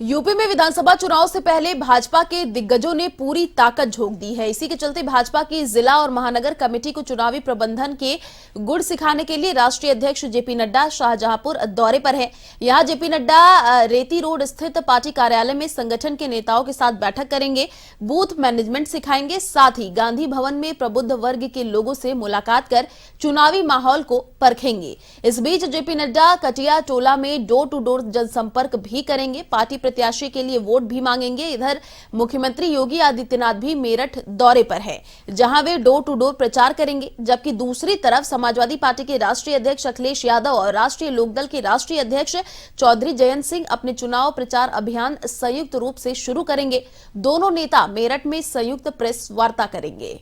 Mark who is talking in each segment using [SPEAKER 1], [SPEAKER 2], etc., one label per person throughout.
[SPEAKER 1] UP में विधानसभा चुनाव से पहले भाजपा के दिग्गजों ने पूरी ताकत झोंक दी है। इसी के चलते भाजपा की जिला और महानगर कमेटी को चुनावी प्रबंधन के गुर सिखाने के लिए राष्ट्रीय अध्यक्ष जेपी नड्डा शाहजहांपुर दौरे पर है। यहां जेपी नड्डा रेती रोड स्थित पार्टी कार्यालय में संगठन के नेताओं के साथ बैठक करेंगे, बूथ मैनेजमेंट सिखाएंगे, साथ ही गांधी भवन में प्रबुद्ध वर्ग के लोगों से मुलाकात कर चुनावी माहौल को परखेंगे। इस बीच जेपी नड्डा कटिया टोला में डोर टू डोर जनसंपर्क भी करेंगे, पार्टी प्रत्याशी के लिए वोट भी मांगेंगे। इधर मुख्यमंत्री योगी आदित्यनाथ भी मेरठ दौरे पर है, जहां वे डोर टू डोर प्रचार करेंगे। जबकि दूसरी तरफ समाजवादी पार्टी के राष्ट्रीय अध्यक्ष अखिलेश यादव और राष्ट्रीय लोकदल के राष्ट्रीय अध्यक्ष चौधरी जयंत सिंह अपने चुनाव प्रचार अभियान संयुक्त रूप से शुरू करेंगे। दोनों नेता मेरठ में संयुक्त प्रेस वार्ता करेंगे।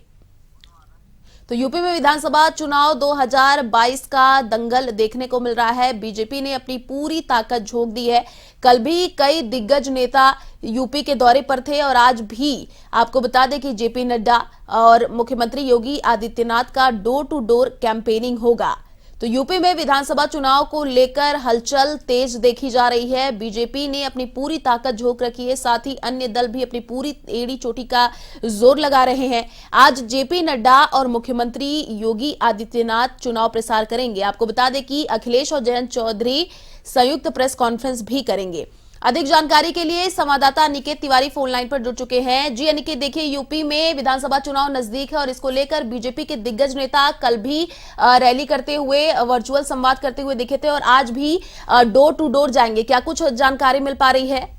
[SPEAKER 1] तो यूपी में विधानसभा चुनाव 2022 का दंगल देखने को मिल रहा है। बीजेपी ने अपनी पूरी ताकत झोंक दी है। कल भी कई दिग्गज नेता यूपी के दौरे पर थे और आज भी आपको बता दें कि जेपी नड्डा और मुख्यमंत्री योगी आदित्यनाथ का डोर टू डोर कैंपेनिंग होगा। तो यूपी में विधानसभा चुनाव को लेकर हलचल तेज देखी जा रही है। बीजेपी ने अपनी पूरी ताकत झोंक रखी है, साथ ही अन्य दल भी अपनी पूरी एड़ी चोटी का जोर लगा रहे हैं। आज जेपी नड्डा और मुख्यमंत्री योगी आदित्यनाथ चुनाव प्रसार करेंगे। आपको बता दें कि अखिलेश और जयंत चौधरी संयुक्त प्रेस कॉन्फ्रेंस भी करेंगे। अधिक जानकारी के लिए संवाददाता अनिकेत तिवारी फोन लाइन पर जुड़ चुके हैं। जी अनिकेत, देखिए यूपी में विधानसभा चुनाव नजदीक है और इसको लेकर बीजेपी के दिग्गज नेता कल भी रैली करते हुए, वर्चुअल संवाद करते हुए दिखे थे और आज भी डोर टू डोर जाएंगे। क्या कुछ जानकारी मिल पा रही है?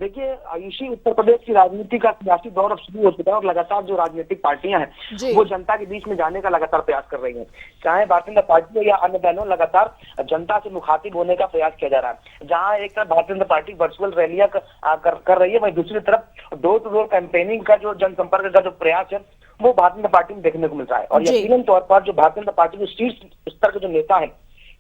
[SPEAKER 2] देखिए आयुषी, उत्तर प्रदेश की राजनीति का सियासी दौर अब शुरू हो चुका है और लगातार जो राजनीतिक पार्टियां हैं वो जनता के बीच में जाने का लगातार प्रयास कर रही हैं। चाहे भारतीय जनता पार्टी हो या अन्य दलों, लगातार जनता से मुखातिब होने का प्रयास किया जा रहा है। जहां एक तरफ भारतीय जनता पार्टी वर्चुअल रैलियां कर रही है, वहीं दूसरी तरफ डोर टू डोर कैंपेनिंग का जो जनसंपर्क का जो प्रयास है वो भारतीय जनता पार्टी में देखने को मिल रहा है। और यकीनन तौर पर जो भारतीय जनता पार्टी के शीर्ष स्तर के जो नेता है,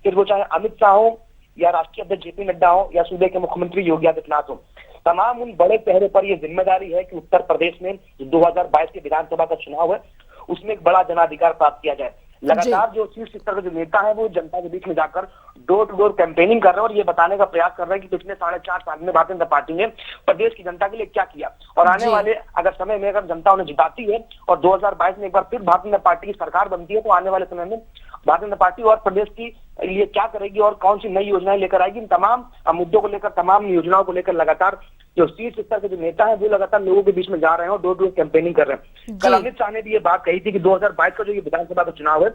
[SPEAKER 2] फिर वो चाहे अमित शाह हो या राष्ट्रीय अध्यक्ष जेपी नड्डा हो या सूबे के मुख्यमंत्री योगी आदित्यनाथ हो, तमाम उन बड़े चेहरे पर यह जिम्मेदारी है कि उत्तर प्रदेश में जो 2022 के विधानसभा का चुनाव है उसमें एक बड़ा जनाधिकार प्राप्त किया जाए। लगातार जो शीर्ष स्तर के जो नेता है वो जनता के बीच में जाकर डोर टू डोर कैंपेनिंग कर रहे हैं और ये बताने का प्रयास कर रहे हैं कि पिछले 4.5 साल में भारतीय जनता पार्टी ने प्रदेश की जनता के लिए क्या किया और आने वाले अगर समय में अगर जनता उन्हें जिताती है और 2022 में एक बार फिर भारतीय जनता पार्टी की सरकार बनती है तो आने वाले समय में भारतीय जनता पार्टी और प्रदेश की लिए क्या करेगी और कौन सी नई योजनाएं लेकर आएगी। इन तमाम मुद्दों को लेकर, तमाम योजनाओं को लेकर लगातार जो शीर्ष स्तर के जो नेता है वो लगातार लोगों के बीच में जा रहे हैं और डोर टू डोर कैंपेनिंग कर रहे हैं। कल अमित शाह ने भी ये बात कही थी कि 2022 का जो ये विधानसभा का चुनाव है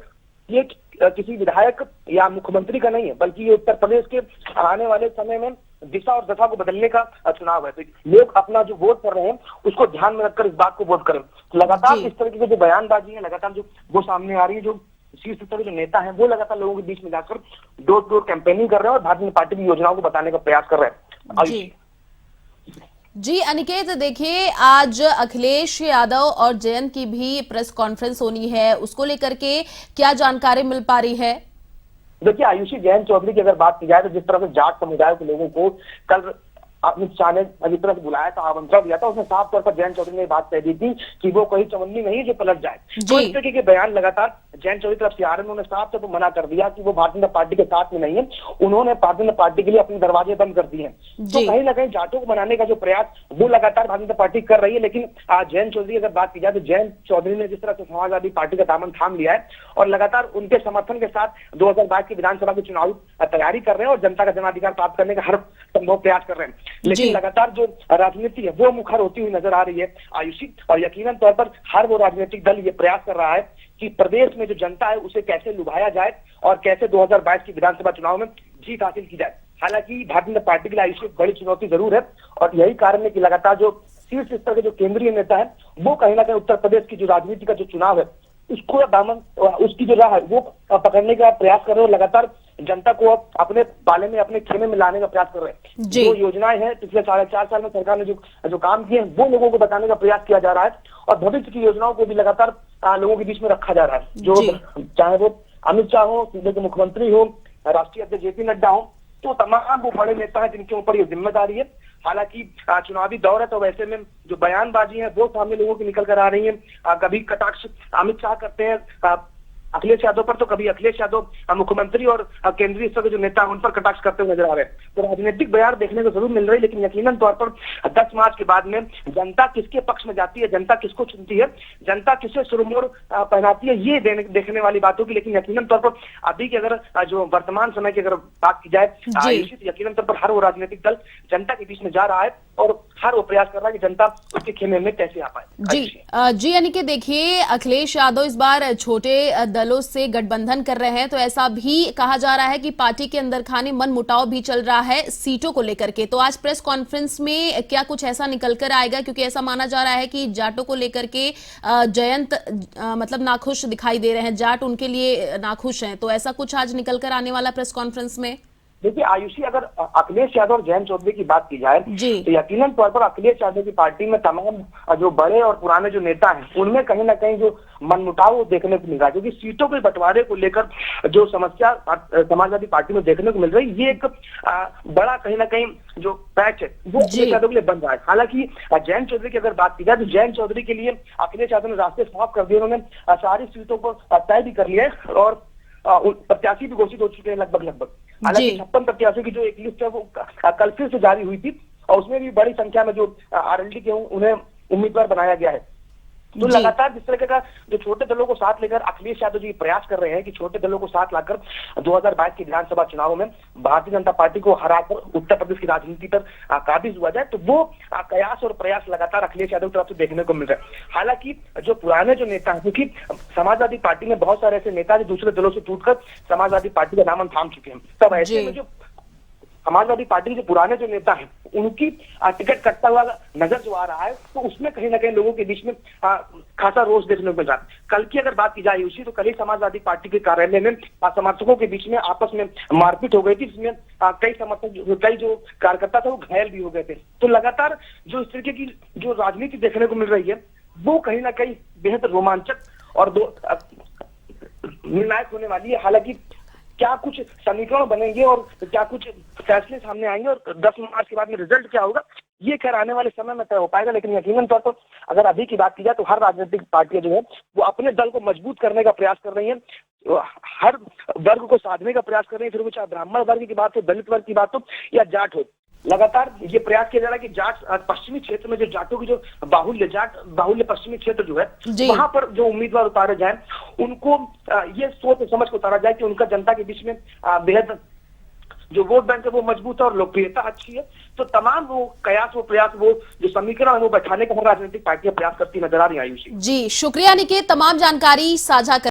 [SPEAKER 2] ये किसी विधायक या मुख्यमंत्री का नहीं है, बल्कि ये उत्तर प्रदेश के आने वाले समय में दिशा और दशा को बदलने का चुनाव है। तो लोग अपना जो वोट कर रहे हैं उसको ध्यान में रखकर इस बात को वोट करें। तो लगातार इस तरीके की जो बयानबाजी है लगातार जो वो सामने आ रही है, जो शीर्ष स्तर के जो नेता हैं वो लगातार लोगों के बीच में जाकर डोर टू डोर कैंपेनिंग कर रहे हैं और भारतीय जनता पार्टी की योजनाओं को बताने का प्रयास कर रहे हैं।
[SPEAKER 1] जी अनिकेत, देखिए आज अखिलेश यादव और जयंत की भी प्रेस कॉन्फ्रेंस होनी है, उसको लेकर के क्या जानकारी मिल पा रही है?
[SPEAKER 2] देखिए आयुषी, जयंत चौधरी की अगर बात की जाए तो जिस तरह से जाट समुदाय के लोगों को कल अमित शाह ने जिस तरह से बुलाया था, आमंत्रण दिया था, उसने साफ तौर पर जयंत चौधरी ने बात कह दी थी कि वो कहीं चवन्नी नहीं जो पलट जाए। तो इस तरीके के बयान लगातार जयंत चौधरी तरफ से आ रहे हैं। उन्होंने साफ तौर पर मना कर दिया कि वो भारतीय जनता पार्टी के साथ में नहीं है। उन्होंने भारतीय जनता पार्टी के लिए अपने दरवाजे बंद कर दिए हैं। तो कहीं ना कहीं जाटों को मनाने का जो प्रयास वो लगातार भारतीय जनता पार्टी कर रही है। लेकिन जयंत चौधरी अगर बात की जाए तो जयंत चौधरी ने जिस तरह से समाजवादी पार्टी का दामन थाम लिया है और लगातार उनके समर्थन के साथ 2022 की विधानसभा की चुनावी तैयारी कर रहे हैं और जनता का जनाधिकार प्राप्त करने का हर संभव प्रयास कर रहे हैं। लेकिन लगातार जो राजनीति है वो मुखर होती हुई नजर आ रही है आयुषी, और यकीनन तौर पर हर वो राजनीतिक दल ये प्रयास कर रहा है कि प्रदेश में जो जनता है उसे कैसे लुभाया जाए और कैसे 2022 की विधानसभा चुनाव में जीत हासिल की जाए। हालांकि भारतीय जनता पार्टी के लिए आयुषी बड़ी चुनौती जरूर है और यही कारण है कि लगातार जो शीर्ष स्तर के जो केंद्रीय नेता है वो कहीं ना कहीं उत्तर प्रदेश की जो राजनीति का जो चुनाव है उसको दामन, उसकी जो राह है वो पकड़ने का प्रयास कर रहे हैं और लगातार जनता को अपने बाले में, अपने खेमे में लाने का प्रयास कर रहे हैं। जो योजनाएं हैं पिछले 4.5 साल में सरकार ने जो काम किए हैं वो लोगों को बताने का प्रयास किया जा रहा है और भविष्य की योजनाओं को भी लगातार लोगों के बीच में रखा जा रहा है। जो चाहे वो अमित शाह हो, सूबे के मुख्यमंत्री हो, राष्ट्रीय अध्यक्ष जेपी नड्डा हो, तो तमाम वो बड़े नेता हैं जिनके ऊपर ये जिम्मेदारी है। हालांकि चुनावी दौर है तो वैसे में जो बयानबाजी है वो सामने लोगों की निकल कर आ रही है। कभी कटाक्ष अमित शाह करते हैं, अखिलेश यादव पर, तो कभी अखिलेश यादव मुख्यमंत्री और केंद्रीय स्तर के जो नेता उन पर कटाक्ष करते हुए नजर आ रहे हैं। तो राजनीतिक बयार देखने को जरूर मिल रही है, लेकिन यकीनन तौर पर 10 मार्च के बाद में जनता किसके पक्ष में जाती है, जनता किसको चुनती है, जनता किसे सुरमोर पहनाती है, ये देखने वाली बात होगी। लेकिन यकीनन तौर पर अभी की अगर जो वर्तमान समय की अगर बात की जाए, यकीनन तौर पर हर वो राजनीतिक दल जनता के बीच में जा रहा है और हर वो प्रयास कर रहा है कि जनता उसके खेमे में कैसे आ पाए।
[SPEAKER 1] जी यानी कि देखिए, अखिलेश यादव इस बार छोटे दलों से गठबंधन कर रहे हैं, तो ऐसा भी कहा जा रहा है कि पार्टी के अंदर खाने मन मुटाव भी चल रहा है सीटों को लेकर के। तो आज प्रेस कॉन्फ्रेंस में क्या कुछ ऐसा निकल कर आएगा, क्योंकि ऐसा माना जा रहा है कि जाटों को लेकर के जयंत मतलब नाखुश दिखाई दे रहे हैं, जाट उनके लिए नाखुश हैं, तो ऐसा कुछ आज निकल कर आने वाला प्रेस कॉन्फ्रेंस में?
[SPEAKER 2] देखिए आयुषी, अगर अखिलेश यादव और जयंत चौधरी की बात की जाए तो यकीनन तौर पर अखिलेश यादव की पार्टी में तमाम जो बड़े और पुराने जो नेता हैं उनमें कहीं ना कहीं जो मनमुटाव देखने को मिल रहा है, क्योंकि सीटों के बंटवारे को लेकर जो समस्या समाजवादी पार्टी में देखने को मिल रही है, ये एक बड़ा कहीं ना कहीं जो पैच है वो अखिलेश यादव के लिए बन रहा है। हालांकि जयंत चौधरी की अगर बात की जाए तो जयंत चौधरी के लिए अखिलेश यादव ने रास्ते साफ कर दिए, उन्होंने सारी सीटों को तय भी कर लिया है और प्रत्याशी भी घोषित हो चुके हैं लगभग। हालांकि 56 प्रत्याशियों की जो एक लिस्ट है वो कल फिर से जारी हुई थी और उसमें भी बड़ी संख्या में जो आरएलडी के उन्हें उम्मीदवार बनाया गया है। तो लगातार जिस तरह का जो छोटे दलों को साथ लेकर अखिलेश यादव जी प्रयास कर रहे हैं कि छोटे दलों को साथ लाकर 2022 के विधानसभा चुनावों में भारतीय जनता पार्टी को हराकर उत्तर प्रदेश की राजनीति पर काबिज हुआ जाए, तो वो कयास और प्रयास लगातार अखिलेश यादव की तरफ से देखने को मिल रहा है। हालांकि जो पुराने जो नेता हैं, क्योंकि समाजवादी पार्टी में बहुत सारे ऐसे नेता जो दूसरे दलों से टूटकर समाजवादी पार्टी का दामन थाम चुके हैं, तब ऐसे में जो समाजवादी पार्टी के जो पुराने जो नेता हैं उनकी टिकट कटता हुआ नजर जो आ रहा है, तो उसमें कहीं ना कहीं लोगों के बीच में खासा रोष देखने को मिल रहा है। कल की अगर बात की जाए उसी, तो कल ही समाजवादी पार्टी के कार्यालय में समर्थकों के बीच में आपस में मारपीट हो गई थी, जिसमें कई समर्थक कई जो कार्यकर्ता थे वो घायल भी हो गए थे। तो लगातार जो इस तरीके की जो राजनीति देखने को मिल रही है वो कहीं ना कहीं बेहद रोमांचक और निर्णायक होने वाली है। हालांकि क्या कुछ समीकरण बनेंगे और क्या कुछ फैसले सामने आएंगे और 10 मार्च के बाद में रिजल्ट क्या होगा, ये खैर आने वाले समय में तय हो पाएगा। लेकिन यकीनन तौर पर अगर अभी की बात की जाए तो हर राजनीतिक पार्टियां जो है वो अपने दल को मजबूत करने का प्रयास कर रही है, हर वर्ग को साधने का प्रयास कर रही है, फिर वो चाहे ब्राह्मण वर्ग की बात हो, दलित वर्ग की बात हो या जाट हो। लगातार ये प्रयास किया जा रहा है कि जाट पश्चिमी क्षेत्र में जो जाटों की जो बाहुल्य पश्चिमी क्षेत्र जो है वहां पर जो उम्मीदवार उतारे जाए उनको ये सोच समझ को उतारा जाए कि उनका जनता के बीच में बेहद जो वोट बैंक है वो मजबूत है और लोकप्रियता अच्छी है। तो तमाम वो कयास वो प्रयास वो जो समीकरण है वो बैठाने का हर राजनीतिक पार्टियां प्रयास करती नजर आ रही है। आयुषी
[SPEAKER 1] जी, शुक्रिया निकेत, तमाम जानकारी साझा कर